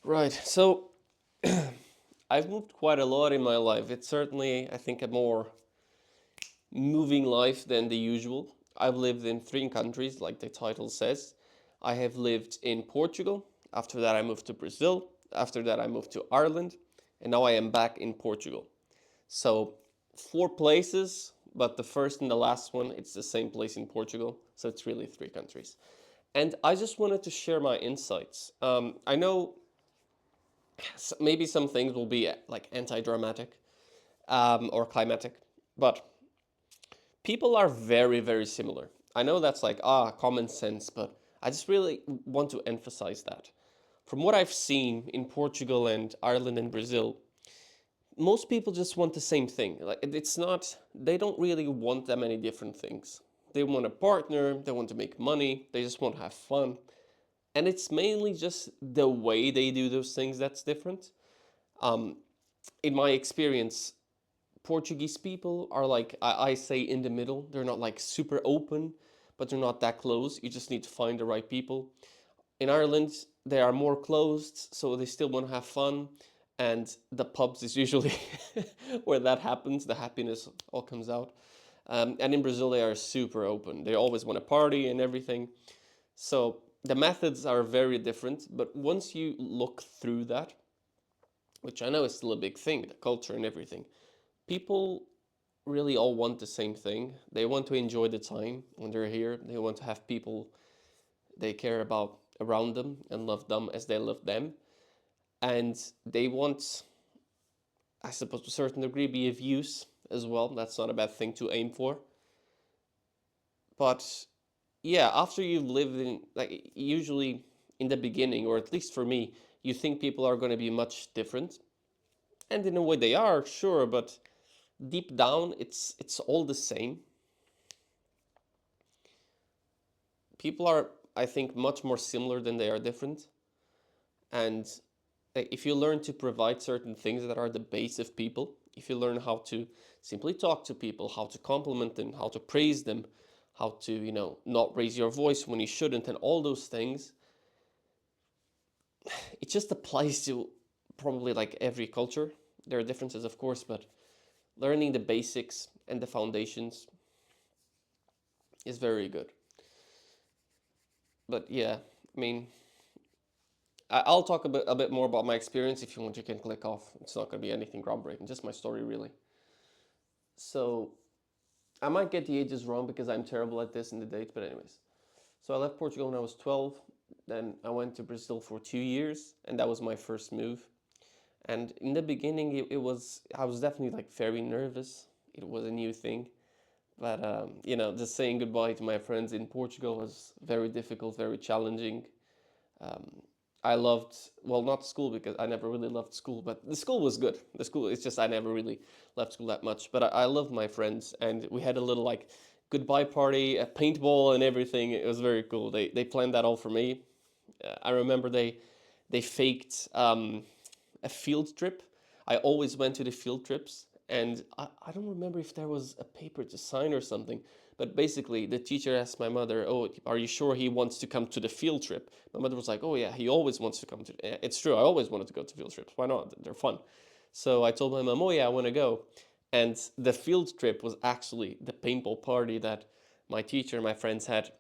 Right. So I've moved quite a lot in my life. It's certainly, I think, a more moving life than the usual. I've lived in three countries, like the title says. I have lived in Portugal. After that, I moved to Brazil. After that, I moved to Ireland. And now I am back in Portugal. So, four places, but the first and the last one, it's the same place in Portugal. So, it's really three countries. And I just wanted to share my insights. I know maybe some things will be like anti-dramatic or climatic, but people are very, very similar. I know that's like, common sense, but I just really want to emphasize that. From what I've seen in Portugal and Ireland and Brazil, most people just want the same thing. Like it's not, they don't really want that many different things. They want a partner, they want to make money, they just want to have fun. And it's mainly just the way they do those things that's different. Um, in my experience, Portuguese people are like I say in the middle. They're not like super open, but they're not that close. You just need to find the right people. In Ireland, they are more closed, so they still want to have fun. And the pubs is usually where that happens. The happiness all comes out. And in Brazil, they are super open. They always want to party and everything. So the methods are very different. But once you look through that, which I know is still a big thing, the culture and everything, people really all want the same thing. They want to enjoy the time when they're here. They want to have people they care about around them and love them as they love them. And they want, I suppose, to a certain degree, be of use as well. That's not a bad thing to aim for. But yeah, after you've lived in, like, usually in the beginning, or at least for me, you think people are going to be much different. And in a way, they are, sure, but deep down, it's all the same. People are, I think, much more similar than they are different. And if you learn to provide certain things that are the base of people, if you learn how to simply talk to people, how to compliment them, how to praise them, how to, not raise your voice when you shouldn't, and all those things, it just applies to probably like every culture. There are differences, of course, but learning the basics and the foundations is very good. But yeah, I mean, I'll talk a bit more about my experience. If you want, you can click off. It's not going to be anything groundbreaking, just my story, really. So, I might get the ages wrong because I'm terrible at this in the dates, but anyways. So, I left Portugal when I was 12. Then I went to Brazil for 2 years, and that was my first move. And in the beginning, I was definitely like very nervous. It was a new thing. But, just saying goodbye to my friends in Portugal was very difficult, very challenging. Um, I loved, well, not school because I never really loved school, but the school was good. The school, it's just I never really left school that much. But I loved my friends, and we had a little like goodbye party, a paintball, and everything. It was very cool. They planned that all for me. I remember they faked a field trip. I always went to the field trips, and I don't remember if there was a paper to sign or something. But basically, the teacher asked my mother, "Oh, are you sure he wants to come to the field trip?" My mother was like, "Oh yeah, he always wants to come to." It's true. I always wanted to go to field trips. Why not? They're fun. So I told my mom, "Oh yeah, I want to go." And the field trip was actually the paintball party that my teacher and my friends had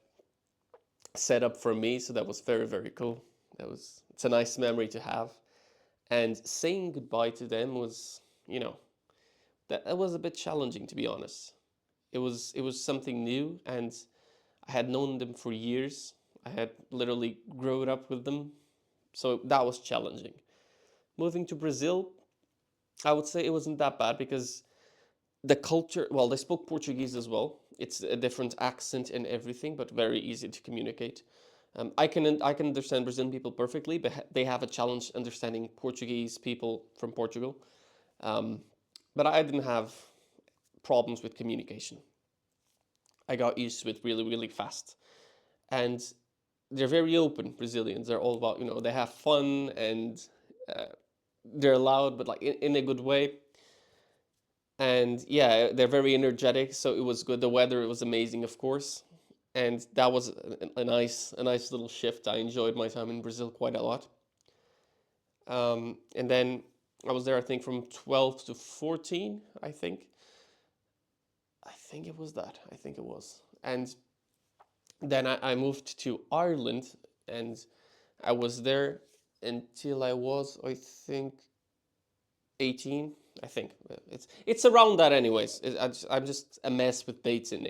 set up for me. So that was very, very cool. It's a nice memory to have. And saying goodbye to them was, that was a bit challenging, to be honest. It was something new, and I had known them for years. I had literally grown up with them, so that was challenging. Moving to Brazil, I would say it wasn't that bad because the culture, well, they spoke Portuguese as well. It's a different accent and everything, but very easy to communicate. I can understand Brazilian people perfectly, but they have a challenge understanding Portuguese people from Portugal. Um, but I didn't have problems with communication. I got used to it really, really fast. And they're very open, Brazilians. They're all about, they have fun and uh, they're loud, but like in a good way. And yeah, they're very energetic, so it was good. The weather it was amazing, of course. And that was a nice little shift. I enjoyed my time in Brazil quite a lot. And then I was there, I think, from 12 to 14, I think. I think it was that. I think it was. And then I moved to Ireland, and I was there until I was, I think, 18. I think it's around that, anyways. I'm just a mess with dates in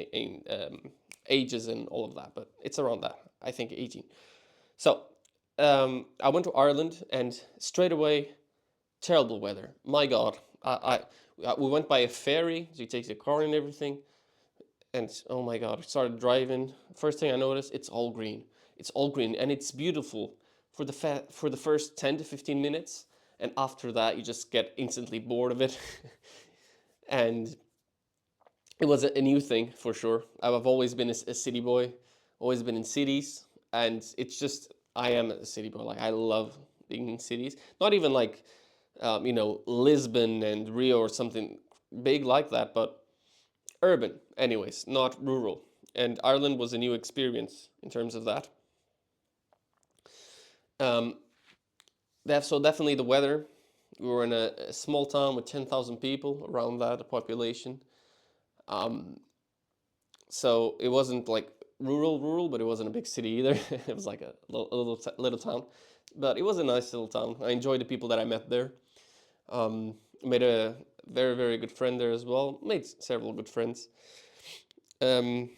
ages and all of that, but it's around that. I think 18. So I went to Ireland, and straight away, terrible weather. My God, we went by a ferry. So you take the car and everything, and oh my God, I started driving. First thing I noticed, it's all green. It's all green, and it's beautiful for for the first 10 to 15 minutes, and after that, you just get instantly bored of it. And it was a new thing for sure. I've always been a city boy, always been in cities, and it's just I am a city boy. Like I love being in cities. Not even like Lisbon and Rio or something big like that, but urban, anyways, not rural. And Ireland was a new experience in terms of that. Um, so definitely the weather. We were in a small town with 10,000 people around that, the population. Um, so it wasn't like rural, but it wasn't a big city either. It was like a little town, but it was a nice little town. I enjoyed the people that I met there. Um, Made a very very good friend there as well. Made several good friends. Um,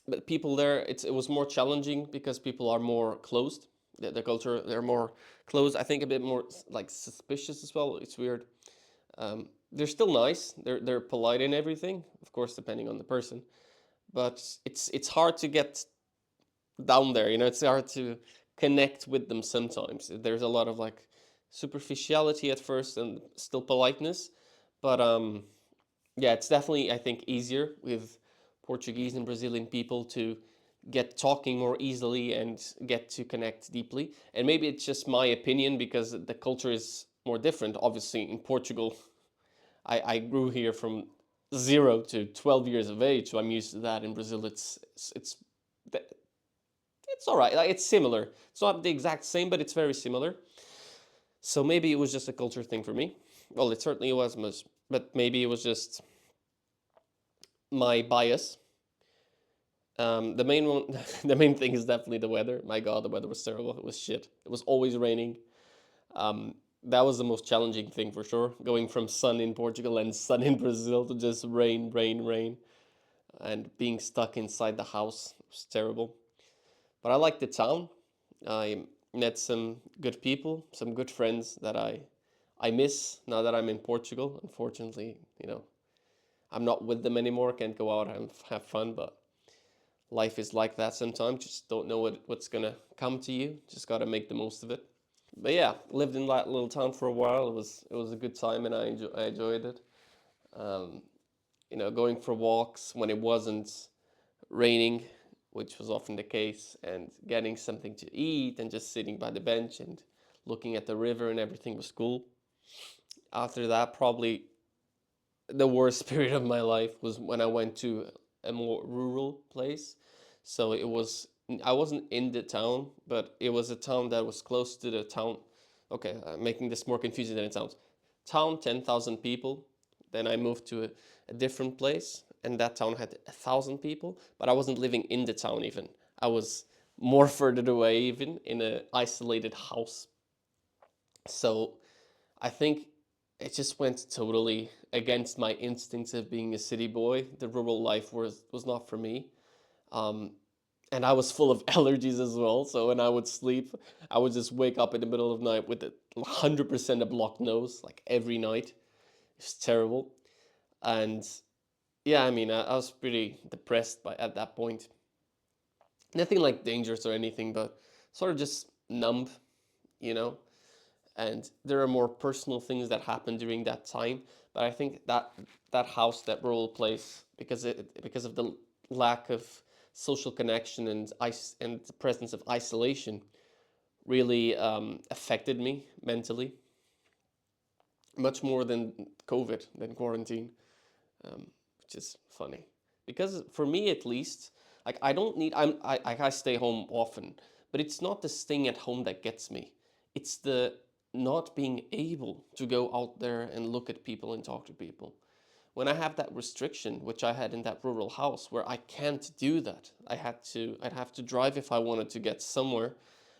but people there, it was more challenging because people are more closed. The culture, they're more closed. I think a bit more like suspicious as well. It's weird. They're still nice. They're polite and everything, of course, depending on the person. But it's hard to get down there. It's hard to connect with them sometimes. There's a lot of like superficiality at first and still politeness, but yeah, it's definitely, I think, easier with Portuguese and Brazilian people to get talking more easily and get to connect deeply. And maybe it's just my opinion because the culture is more different. Obviously, in Portugal, I grew here from 0 to 12 years of age, so I'm used to that. In Brazil, it's all right. Like, it's similar. It's not the exact same, but it's very similar. So maybe it was just a culture thing for me. Well, it certainly was, but maybe it was just my bias. The main one, the main thing is definitely the weather. My God, the weather was terrible. It was shit. It was always raining. That was the most challenging thing for sure. Going from sun in Portugal and sun in Brazil to just rain, rain, rain, and being stuck inside the house was terrible. But I liked the town. I met some good people, some good friends that I miss now that I'm in Portugal. Unfortunately, I'm not with them anymore. Can't go out and have fun, but life is like that sometimes. Just don't know what's gonna come to you. Just gotta make the most of it. But yeah, lived in that little town for a while. It was a good time, and I enjoyed it. Um, Going for walks when it wasn't raining, which was often the case, and getting something to eat, and just sitting by the bench and looking at the river, and everything was cool. After that, probably the worst period of my life was when I went to a more rural place. So I wasn't in the town, but it was a town that was close to the town. Okay, I'm making this more confusing than it sounds. Town, 10,000 people. Then I moved to a different place, and that town had 1,000 people, but I wasn't living in the town even. I was more further away, even in an isolated house. So I think it just went totally against my instincts of being a city boy. The rural life was not for me. Um, and I was full of allergies as well. So when I would sleep, I would just wake up in the middle of the night with a 100% a blocked nose, like every night. It's terrible. And yeah, I mean, I was pretty depressed at that point. Nothing like dangerous or anything, but sort of just numb, you know. And there are more personal things that happened during that time. But I think that house, that rural place, because of the lack of social connection and the presence of isolation, really affected me mentally, much more than COVID, than quarantine, which is funny. Because for me at least, like I don't need I stay home often, but it's not the staying at home that gets me. It's the not being able to go out there and look at people and talk to people. When I have that restriction, which I had in that rural house, where I can't do that, I'd have to drive if I wanted to get somewhere,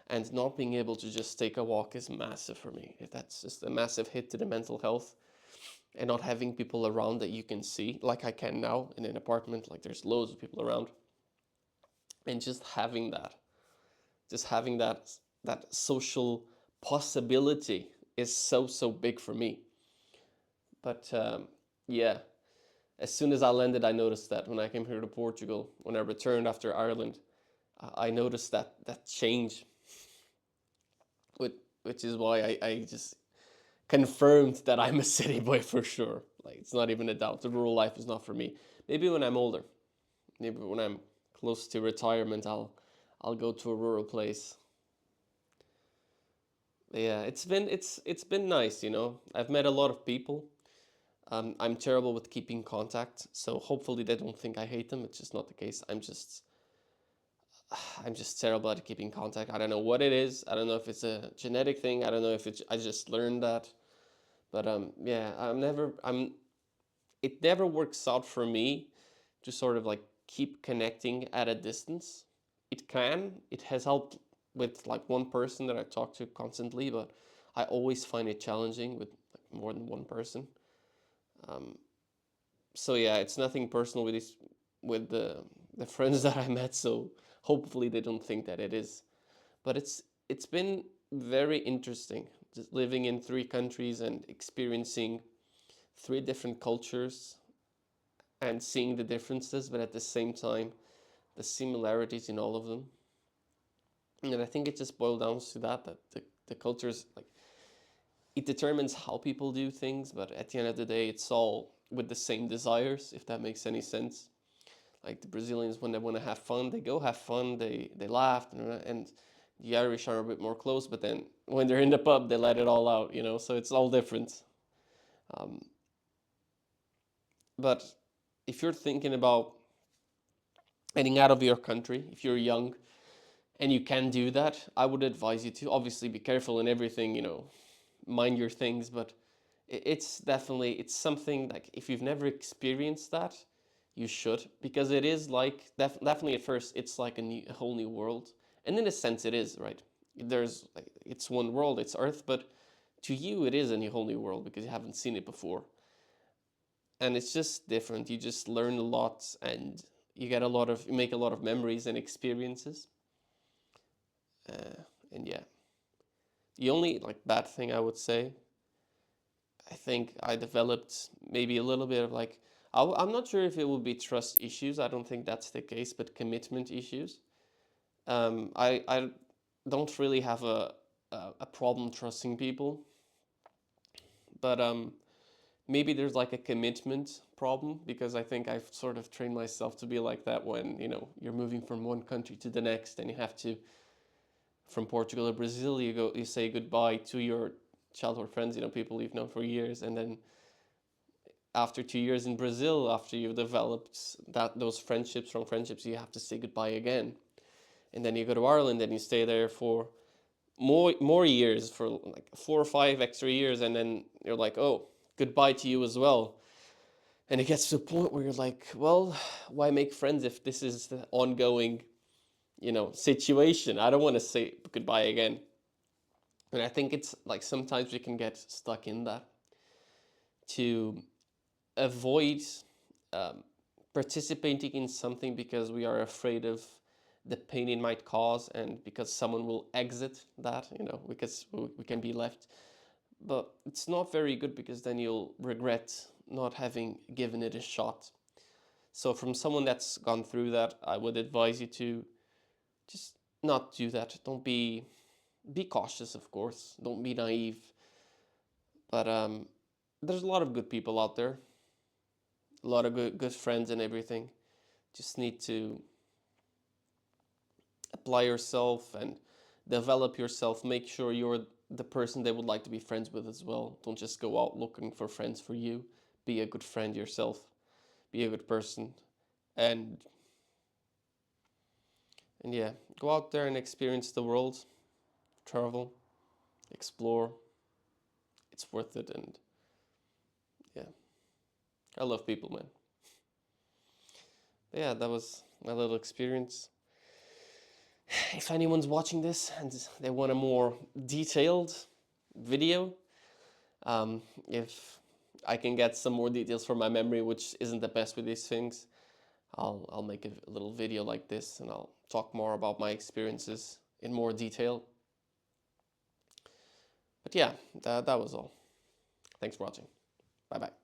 and not being able to just take a walk is massive for me. If that's just a massive hit to the mental health, and not having people around that you can see, like I can now in an apartment, like there's loads of people around, and just having that social possibility is so big for me. But yeah, as soon as I landed, I noticed that when I came here to Portugal, when I returned after Ireland, I noticed that change, which which is why I just confirmed that I'm a city boy for sure. Like it's not even a doubt. The rural life is not for me. Maybe when I'm older, maybe when I'm close to retirement, I'll go to a rural place. Yeah, it's been nice, you know. I've met a lot of people. I'm terrible with keeping contact, so hopefully they don't think I hate them. It's just not the case. I'm just terrible at keeping contact. I don't know what it is. I don't know if it's a genetic thing. I don't know if it's I just learned that. But yeah, I'm it never works out for me to sort of like keep connecting at a distance. It can. It has helped with like one person that I talk to constantly, but I always find it challenging with like more than one person. Um, so yeah, it's nothing personal with this with the friends that I met. So hopefully they don't think that it is. But it's been very interesting just living in three countries and experiencing three different cultures and seeing the differences, but at the same time the similarities in all of them. And I think it just boils down to that the cultures like it determines how people do things, but at the end of the day, it's all with the same desires, if that makes any sense. Like the Brazilians, when they want to have fun, they go have fun, they laugh, and the Irish are a bit more close, but then when they're in the pub, they let it all out, you know. So it's all different. Um, but if you're thinking about heading out of your country, if you're young and you can do that, I would advise you to obviously be careful in everything, you know, mind your things, but it's definitely it's something like if you've never experienced that, you should because it is like definitely at first it's like a whole new world, and in a sense it is right. There's like it's one world, it's Earth, but to you it is a whole new world because you haven't seen it before, and it's just different. You just learn a lot and you make a lot of memories and experiences, uh, and yeah, the only like bad thing I would say I think I developed maybe a little bit of like I'm not sure if it would be trust issues. I don't think that's the case, but commitment issues. I don't really have a problem trusting people, but maybe there's like a commitment problem because I think I've sort of trained myself to be like that when you know you're moving from one country to the next and you have to from Portugal to Brazil you say goodbye to your childhood friends, you know, people you've known for years, and then after 2 years in Brazil, after you've developed those friendships, strong friendships, you have to say goodbye again. And then you go to Ireland and you stay there for more years, for like 4 or 5 extra years, and then you're like, oh, goodbye to you as well. And it gets to a point where you're like, well, why make friends if this is the ongoing, you know, situation? I don't want to say goodbye again. And I think it's like sometimes we can get stuck in that to avoid um, participating in something because we are afraid of the pain it might cause and because someone will exit that, you know, because we can be left. But it's not very good because then you'll regret not having given it a shot. So, from someone that's gone through that, I would advise you to just not do that. Don't be cautious, of course. Don't be naive. But there's a lot of good people out there, a lot of good friends and everything. Just need to apply yourself and develop yourself. Make sure you're the person they would like to be friends with as well. Don't just go out looking for friends for you. Be a good friend yourself. Be a good person. And and yeah, go out there and experience the world. Travel. explore. It's worth it, and yeah, I love people, man. But yeah, that was my little experience. If anyone's watching this and they want a more detailed video, if I can get some more details from my memory, which isn't the best with these things, I'll make a little video like this, and I'll talk more about my experiences in more detail. But yeah, that was all. Thanks for watching. Bye bye.